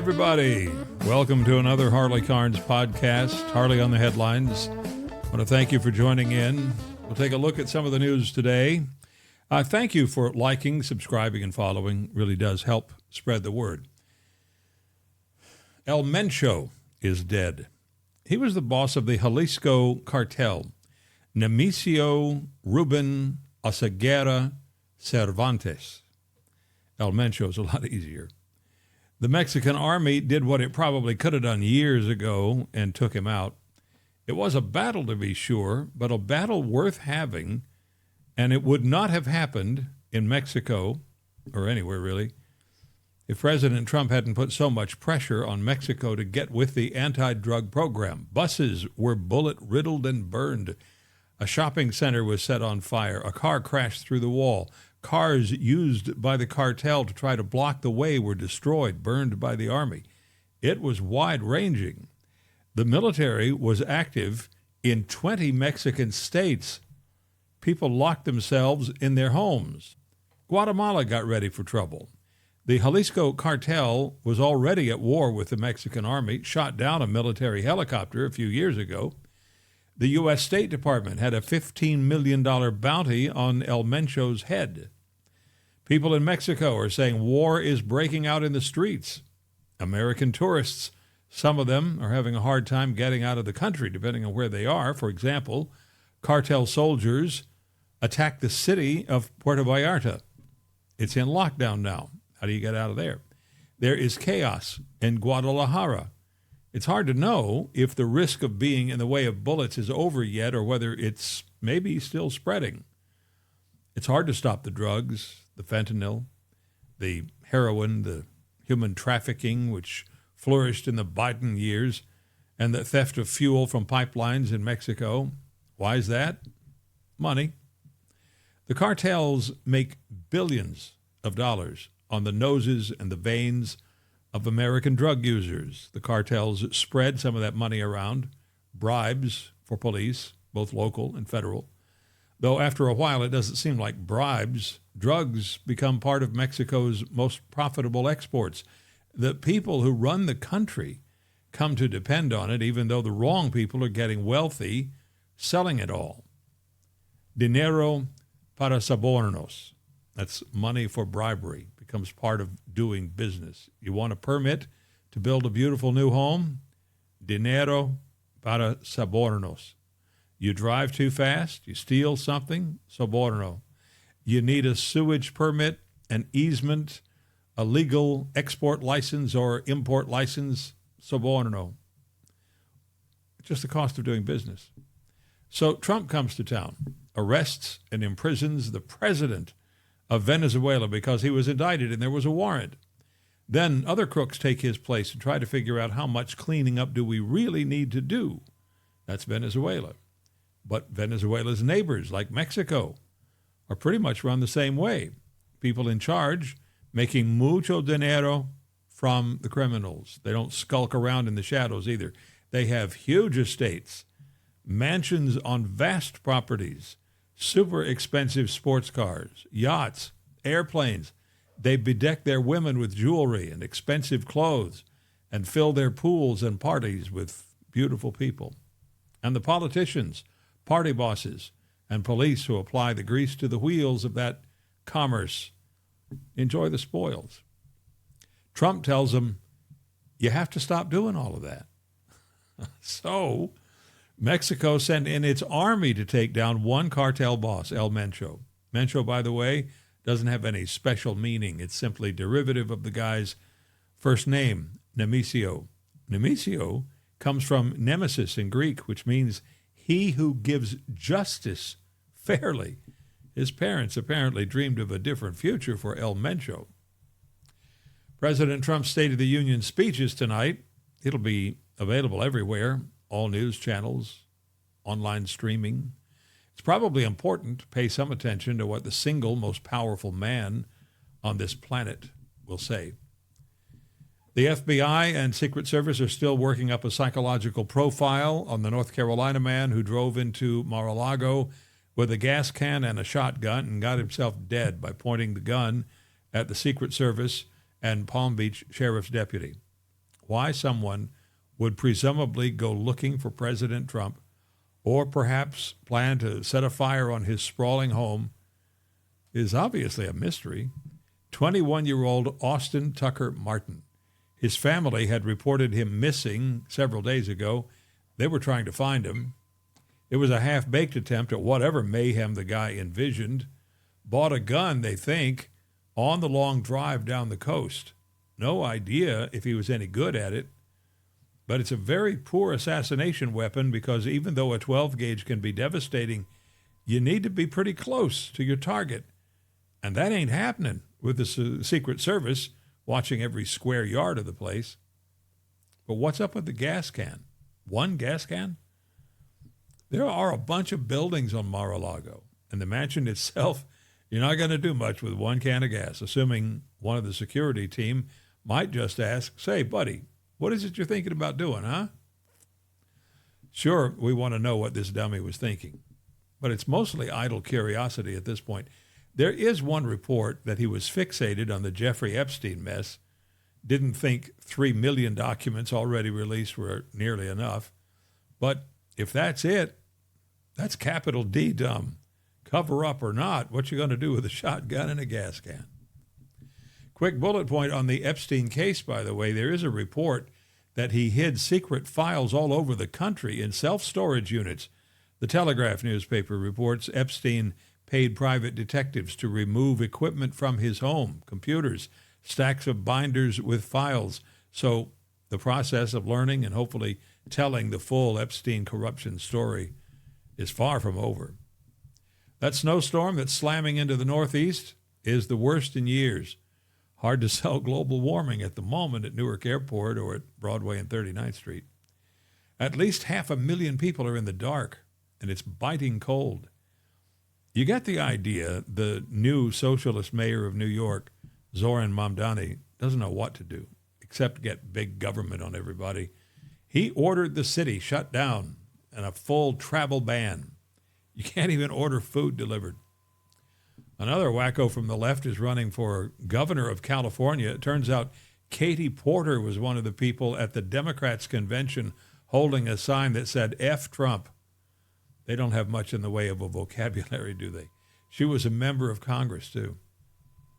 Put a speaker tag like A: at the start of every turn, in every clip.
A: everybody. Welcome to another Harley Carnes podcast, Harley on the Headlines. I want to thank you for joining in. We'll take a look at some of the news today. Thank you for liking, subscribing, and following. Really does help spread the word. El Mencho is dead. He was the boss of the Jalisco cartel, Nemesis Ruben Oseguera Cervantes. El Mencho is a lot easier. The Mexican army did what it probably could have done years ago and took him out. It was a battle, to be sure, but a battle worth having, and it would not have happened in Mexico, or anywhere really, if President Trump hadn't put so much pressure on Mexico to get with the anti-drug program. Buses were bullet-riddled and burned. A shopping center was set on fire. A car crashed through the wall. Cars used by the cartel to try to block the way were destroyed, burned by the army. It was wide-ranging. The military was active in 20 Mexican states. People locked themselves in their homes. Guatemala got ready for trouble. The Jalisco cartel was already at war with the Mexican army, shot down a military helicopter a few years ago. The U.S. State Department had a $15 million bounty on El Mencho's head. People in Mexico are saying war is breaking out in the streets. American tourists, some of them are having a hard time getting out of the country, depending on where they are. For example, cartel soldiers attacked the city of Puerto Vallarta. It's in lockdown now. How do you get out of there? There is chaos in Guadalajara. It's hard to know if the risk of being in the way of bullets is over yet or whether it's maybe still spreading. It's hard to stop the drugs, the fentanyl, the heroin, the human trafficking, which flourished in the Biden years, and the theft of fuel from pipelines in Mexico. Why is that? Money. The cartels make billions of dollars on the noses and the veins of American drug users. The cartels spread some of that money around, bribes for police, both local and federal. Though after a while it doesn't seem like bribes. Drugs become part of Mexico's most profitable exports. The people who run the country come to depend on it, even though the wrong people are getting wealthy selling it all. Dinero para sobornos. That's money for bribery. Becomes part of doing business. You want a permit to build a beautiful new home? Dinero para sobornos. You drive too fast, you steal something? Soborno. You need a sewage permit, an easement, a legal export license or import license? Soborno. Just the cost of doing business. So Trump comes to town, arrests and imprisons the president of Venezuela because he was indicted and there was a warrant. Then other crooks take his place and try to figure out how much cleaning up do we really need to do. That's Venezuela. But Venezuela's neighbors, like Mexico, are pretty much run the same way. People in charge making mucho dinero from the criminals. They don't skulk around in the shadows either. They have huge estates, mansions on vast properties, super expensive sports cars, yachts, airplanes. They bedeck their women with jewelry and expensive clothes and fill their pools and parties with beautiful people. And the politicians, party bosses, and police who apply the grease to the wheels of that commerce enjoy the spoils. Trump tells them, you have to stop doing all of that. So Mexico sent in its army to take down one cartel boss, El Mencho. Mencho, by the way, doesn't have any special meaning. It's simply derivative of the guy's first name, Nemesis. Nemesis comes from Nemesis in Greek, which means he who gives justice fairly. His parents apparently dreamed of a different future for El Mencho. President Trump's State of the Union speech is tonight. It'll be available everywhere, all news channels, online streaming. It's probably important to pay some attention to what the single most powerful man on this planet will say. The FBI and Secret Service are still working up a psychological profile on the North Carolina man who drove into Mar-a-Lago with a gas can and a shotgun and got himself dead by pointing the gun at the Secret Service and Palm Beach Sheriff's deputy. why someone would presumably go looking for President Trump or perhaps plan to set a fire on his sprawling home is obviously a mystery. 21-year-old Austin Tucker Martin. His family had reported him missing several days ago. They were trying to find him. It was a half-baked attempt at whatever mayhem the guy envisioned. Bought a gun, they think, on the long drive down the coast. No idea if he was any good at it. But it's a very poor assassination weapon because even though a 12-gauge can be devastating, you need to be pretty close to your target. And that ain't happening with the Secret Service watching every square yard of the place. But what's up with the gas can? One gas can? There are a bunch of buildings on Mar-a-Lago, and the mansion itself, you're not going to do much with one can of gas, assuming one of the security team might just ask, say, buddy, what is it you're thinking about doing, huh? Sure, we want to know what this dummy was thinking, but it's mostly idle curiosity at this point. There is one report that he was fixated on the Jeffrey Epstein mess, didn't think 3 million documents already released were nearly enough. But if that's it, that's capital D dumb. Cover up or not, what you going to do with a shotgun and a gas can? Quick bullet point on the Epstein case, by the way. There is a report that he hid secret files all over the country in self-storage units. The Telegraph newspaper reports Epstein paid private detectives to remove equipment from his home, computers, stacks of binders with files. So the process of learning and hopefully telling the full Epstein corruption story is far from over. That snowstorm that's slamming into the Northeast is the worst in years. Hard to sell global warming at the moment at Newark Airport or at Broadway and 39th Street. At least 500,000 people are in the dark, and it's biting cold. You get the idea. The new socialist mayor of New York, Zoran Mamdani, doesn't know what to do except get big government on everybody. He ordered the city shut down and a full travel ban. You can't even order food delivered. Another wacko from the left is running for governor of California. It turns out Katie Porter was one of the people at the Democrats' convention holding a sign that said, F Trump. They don't have much in the way of a vocabulary, do they? She was a member of Congress, too.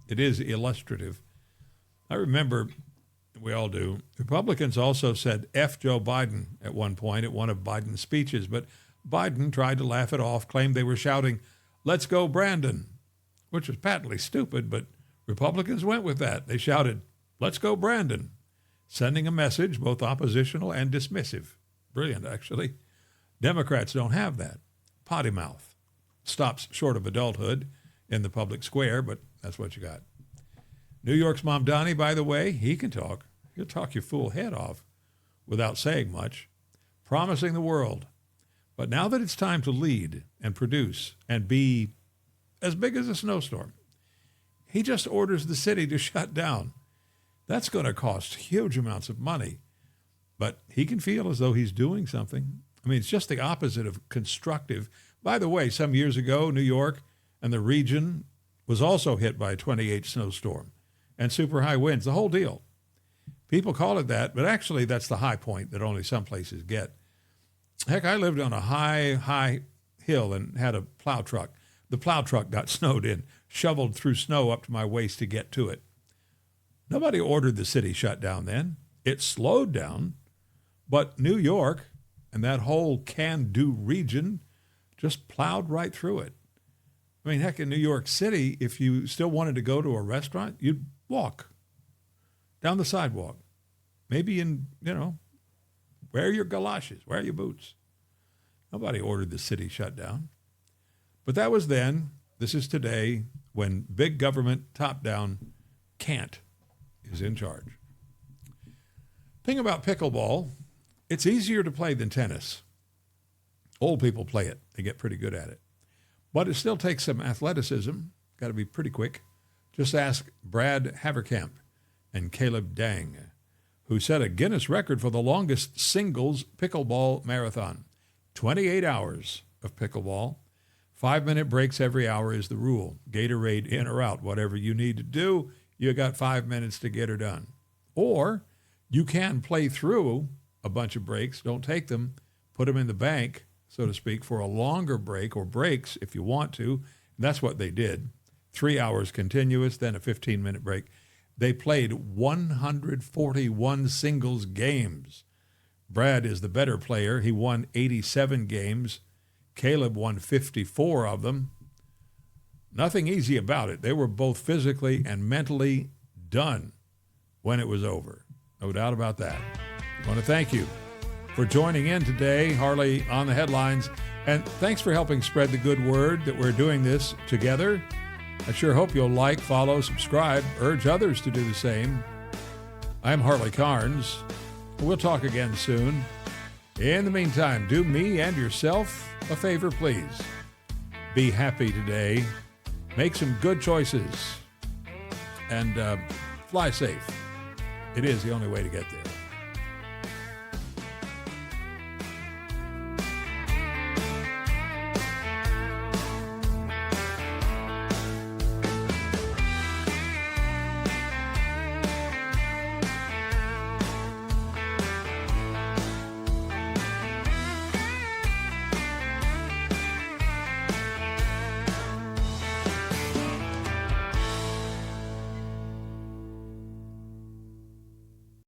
A: It is illustrative. I remember, we all do, Republicans also said F Joe Biden at one point at one of Biden's speeches, but Biden tried to laugh it off, claimed they were shouting, let's go Brandon, which was patently stupid, but Republicans went with that. They shouted, let's go Brandon, sending a message both oppositional and dismissive. Brilliant, actually. Democrats don't have that. Potty mouth. Stops short of adulthood in the public square, but that's what you got. New York's Mamdani, by the way, he can talk. He'll talk your fool head off without saying much, promising the world. But now that it's time to lead and produce and be as big as a snowstorm, he just orders the city to shut down. That's going to cost huge amounts of money, but he can feel as though he's doing something. I mean, it's just the opposite of constructive. By the way, some years ago, New York and the region was also hit by a 28 snowstorm and super high winds, the whole deal. People call it that, but actually that's the high point that only some places get. Heck, I lived on a high hill and had a plow truck. The plow truck got snowed in, shoveled through snow up to my waist to get to it. Nobody ordered the city shut down then. It slowed down, but New York and that whole can-do region just plowed right through it. I mean, heck, in New York City, if you still wanted to go to a restaurant, you'd walk down the sidewalk. Maybe wear your galoshes, wear your boots. Nobody ordered the city shut down. But that was then. This is today, when big government, top-down, can't is in charge. Thing about pickleball, it's easier to play than tennis. Old people play it. They get pretty good at it. But it still takes some athleticism. Got to be pretty quick. Just ask Brad Haverkamp and Caleb Dang, who set a Guinness record for the longest singles pickleball marathon. 28 hours of pickleball. 5-minute breaks every hour is the rule. Gatorade in or out. Whatever you need to do, you got 5 minutes to get her done. Or You can play through a bunch of breaks. Don't take them. Put them in the bank, so to speak, for a longer break or breaks if you want to. And that's what they did. 3 hours continuous, then a 15-minute break. They played 141 singles games. Brad is the better player. He won 87 games. Caleb won 54 of them. Nothing easy about it. They were both physically and mentally done when it was over. No doubt about that. I want to thank you for joining in today, Harley on the Headlines. And thanks for helping spread the good word that we're doing this together. I sure hope you'll like, follow, subscribe, urge others to do the same. I'm Harley Carnes. We'll talk again soon. In the meantime, do me and yourself a favor, please. Be happy today. Make some good choices. And fly safe. It is the only way to get there.